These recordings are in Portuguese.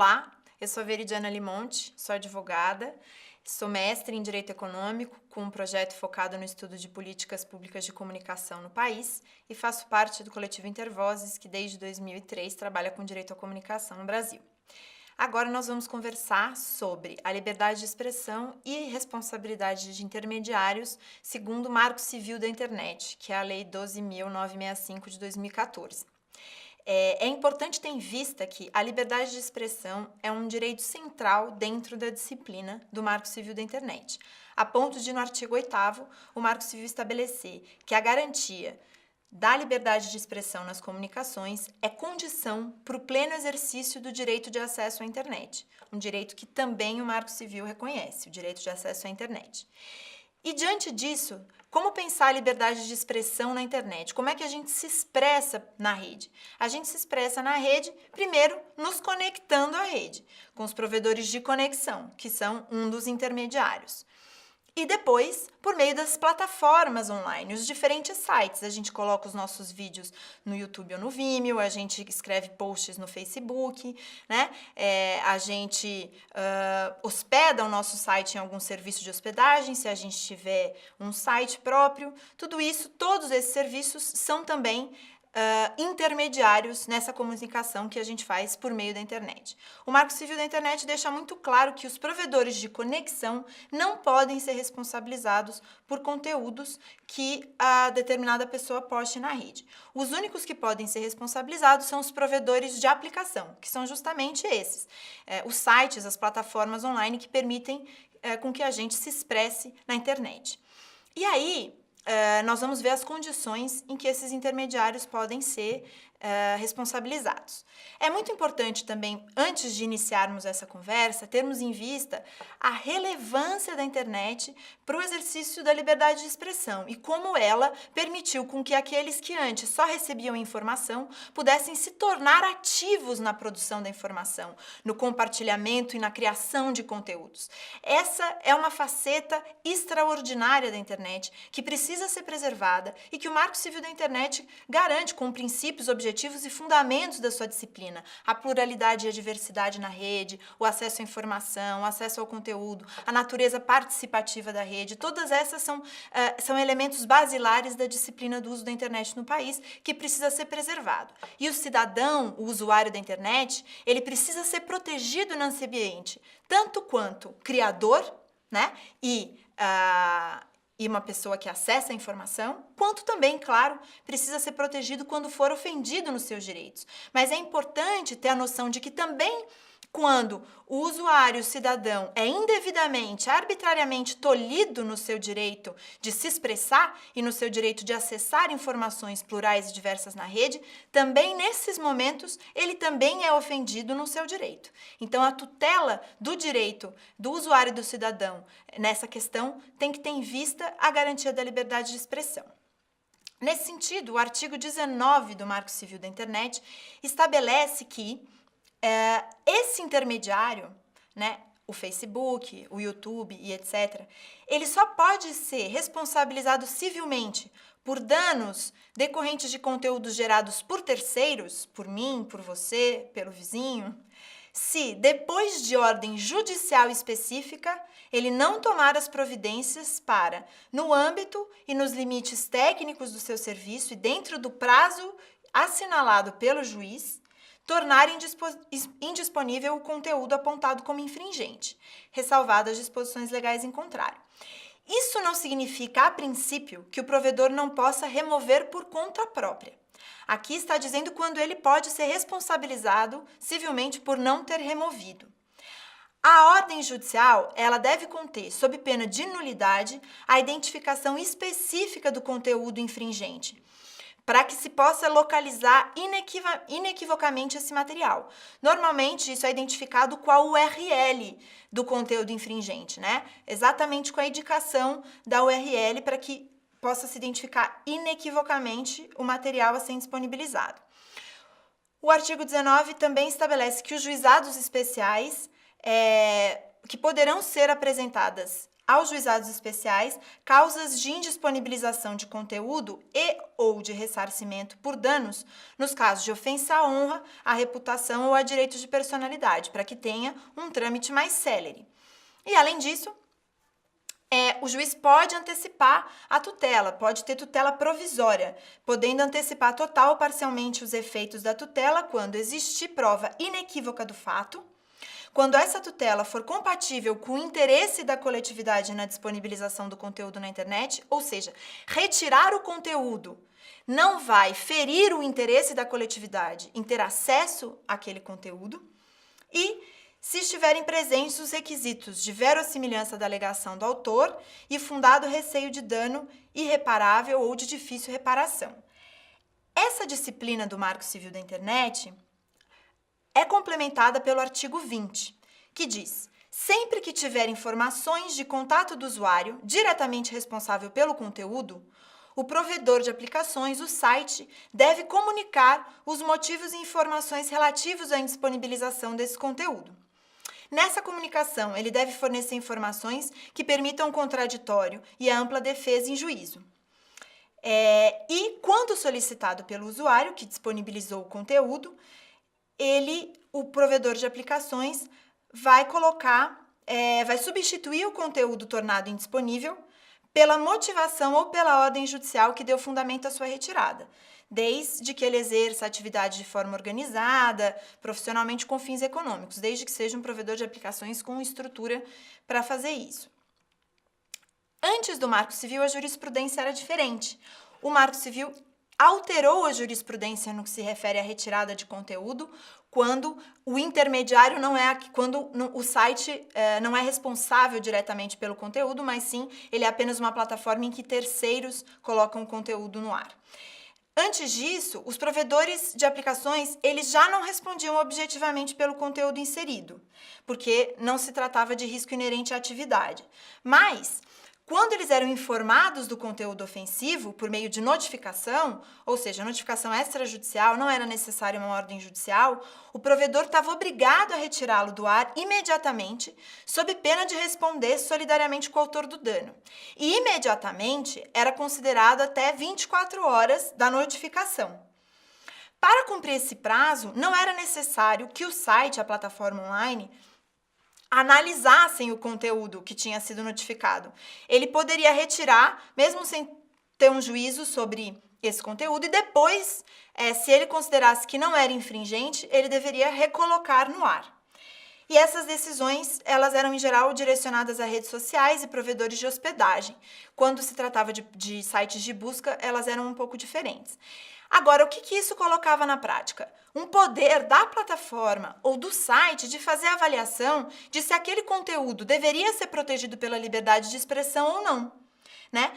Olá, eu sou Veridiana Limonte, sou advogada, sou mestre em Direito Econômico, com um projeto focado no estudo de políticas públicas de comunicação no país e faço parte do coletivo Intervozes, que desde 2003 trabalha com direito à comunicação no Brasil. Agora nós vamos conversar sobre a liberdade de expressão e responsabilidade de intermediários segundo o Marco Civil da Internet, que é a Lei 12.965 de 2014. É importante ter em vista que a liberdade de expressão é um direito central dentro da disciplina do Marco Civil da Internet, a ponto de, no artigo 8º, o Marco Civil estabelecer que a garantia da liberdade de expressão nas comunicações é condição para o pleno exercício do direito de acesso à internet, um direito que também o Marco Civil reconhece, o direito de acesso à internet. E diante disso, como pensar a liberdade de expressão na internet? Como é que a gente se expressa na rede? A gente se expressa na rede, primeiro, nos conectando à rede, com os provedores de conexão, que são um dos intermediários. E depois, por meio das plataformas online, os diferentes sites. A gente coloca os nossos vídeos no YouTube ou no Vimeo, a gente escreve posts no Facebook, né? A gente hospeda o nosso site em algum serviço de hospedagem, se a gente tiver um site próprio. Tudo isso, todos esses serviços são também intermediários nessa comunicação que a gente faz por meio da internet. O Marco Civil da Internet deixa muito claro que os provedores de conexão não podem ser responsabilizados por conteúdos que a determinada pessoa poste na rede. Os únicos que podem ser responsabilizados são os provedores de aplicação, que são justamente esses, os sites, as plataformas online que permitem com que a gente se expresse na internet. E aí, nós vamos ver as condições em que esses intermediários podem ser responsabilizados. É muito importante também, antes de iniciarmos essa conversa, termos em vista a relevância da internet para o exercício da liberdade de expressão e como ela permitiu com que aqueles que antes só recebiam informação pudessem se tornar ativos na produção da informação, no compartilhamento e na criação de conteúdos. Essa é uma faceta extraordinária da internet que precisa ser preservada e que o Marco Civil da Internet garante com princípios, objetivos e fundamentos da sua disciplina: a pluralidade e a diversidade na rede, o acesso à informação, o acesso ao conteúdo, a natureza participativa da rede. Todas essas são elementos basilares da disciplina do uso da internet no país que precisa ser preservado. E o cidadão, o usuário da internet, ele precisa ser protegido nesse ambiente, tanto quanto criador, né, e uma pessoa que acessa a informação, quanto também, claro, precisa ser protegido quando for ofendido nos seus direitos. Mas é importante ter a noção de que também, quando o usuário, o cidadão, é indevidamente, arbitrariamente tolhido no seu direito de se expressar e no seu direito de acessar informações plurais e diversas na rede, também nesses momentos ele também é ofendido no seu direito. Então, a tutela do direito do usuário e do cidadão nessa questão tem que ter em vista a garantia da liberdade de expressão. Nesse sentido, o artigo 19 do Marco Civil da Internet estabelece que esse intermediário, né, o Facebook, o YouTube e etc., ele só pode ser responsabilizado civilmente por danos decorrentes de conteúdos gerados por terceiros, por mim, por você, pelo vizinho, se, depois de ordem judicial específica, ele não tomar as providências para, no âmbito e nos limites técnicos do seu serviço e dentro do prazo assinalado pelo juiz, tornar indisponível o conteúdo apontado como infringente, ressalvadas as disposições legais em contrário. Isso não significa, a princípio, que o provedor não possa remover por conta própria. Aqui está dizendo quando ele pode ser responsabilizado civilmente por não ter removido. A ordem judicial, ela deve conter, sob pena de nulidade, a identificação específica do conteúdo infringente, para que se possa localizar inequivocamente esse material. Normalmente, isso é identificado com a URL do conteúdo infringente, né? Exatamente com a indicação da URL para que possa se identificar inequivocamente o material a ser disponibilizado. O artigo 19 também estabelece que os juizados especiais que poderão ser apresentadas aos juizados especiais causas de indisponibilização de conteúdo e ou de ressarcimento por danos nos casos de ofensa à honra, à reputação ou a direitos de personalidade, para que tenha um trâmite mais célere. E, além disso, o juiz pode antecipar a tutela, pode ter tutela provisória, podendo antecipar total ou parcialmente os efeitos da tutela quando existir prova inequívoca do fato, quando essa tutela for compatível com o interesse da coletividade na disponibilização do conteúdo na internet, ou seja, retirar o conteúdo não vai ferir o interesse da coletividade em ter acesso àquele conteúdo, e se estiverem presentes os requisitos de verossimilhança da alegação do autor e fundado receio de dano irreparável ou de difícil reparação. Essa disciplina do Marco Civil da Internet é complementada pelo artigo 20, que diz: sempre que tiver informações de contato do usuário diretamente responsável pelo conteúdo, o provedor de aplicações, o site, deve comunicar os motivos e informações relativos à indisponibilização desse conteúdo. Nessa comunicação, ele deve fornecer informações que permitam o contraditório e a ampla defesa em juízo. E, quando solicitado pelo usuário que disponibilizou o conteúdo, o provedor de aplicações vai substituir o conteúdo tornado indisponível pela motivação ou pela ordem judicial que deu fundamento à sua retirada, desde que ele exerça a atividade de forma organizada, profissionalmente com fins econômicos, desde que seja um provedor de aplicações com estrutura para fazer isso. Antes do Marco Civil, a jurisprudência era diferente. O Marco Civil alterou a jurisprudência no que se refere à retirada de conteúdo quando o intermediário quando o site não é responsável diretamente pelo conteúdo, mas sim ele é apenas uma plataforma em que terceiros colocam o conteúdo no ar. Antes disso, os provedores de aplicações eles já não respondiam objetivamente pelo conteúdo inserido, porque não se tratava de risco inerente à atividade. Mas, quando eles eram informados do conteúdo ofensivo por meio de notificação, ou seja, notificação extrajudicial, não era necessária uma ordem judicial, o provedor estava obrigado a retirá-lo do ar imediatamente, sob pena de responder solidariamente com o autor do dano. E imediatamente era considerado até 24 horas da notificação. Para cumprir esse prazo, não era necessário que o site, a plataforma online, analisassem o conteúdo que tinha sido notificado. Ele poderia retirar, mesmo sem ter um juízo sobre esse conteúdo, e depois, se ele considerasse que não era infringente, ele deveria recolocar no ar. E essas decisões, elas eram em geral direcionadas a redes sociais e provedores de hospedagem. Quando se tratava de sites de busca, elas eram um pouco diferentes. Agora, o que isso colocava na prática? Um poder da plataforma ou do site de fazer a avaliação de se aquele conteúdo deveria ser protegido pela liberdade de expressão ou não. Né?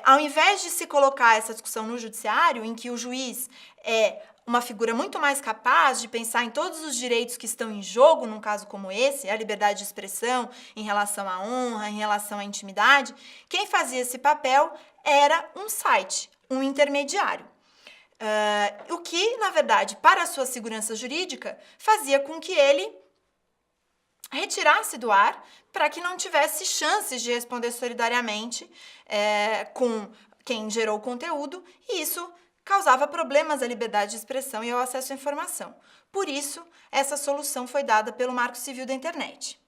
Ao invés de se colocar essa discussão no judiciário, em que o juiz é uma figura muito mais capaz de pensar em todos os direitos que estão em jogo, num caso como esse, a liberdade de expressão em relação à honra, em relação à intimidade, quem fazia esse papel era um site, um intermediário. O que, na verdade, para a sua segurança jurídica, fazia com que ele retirasse do ar para que não tivesse chances de responder solidariamente com quem gerou o conteúdo, e isso causava problemas à liberdade de expressão e ao acesso à informação. Por isso, essa solução foi dada pelo Marco Civil da Internet.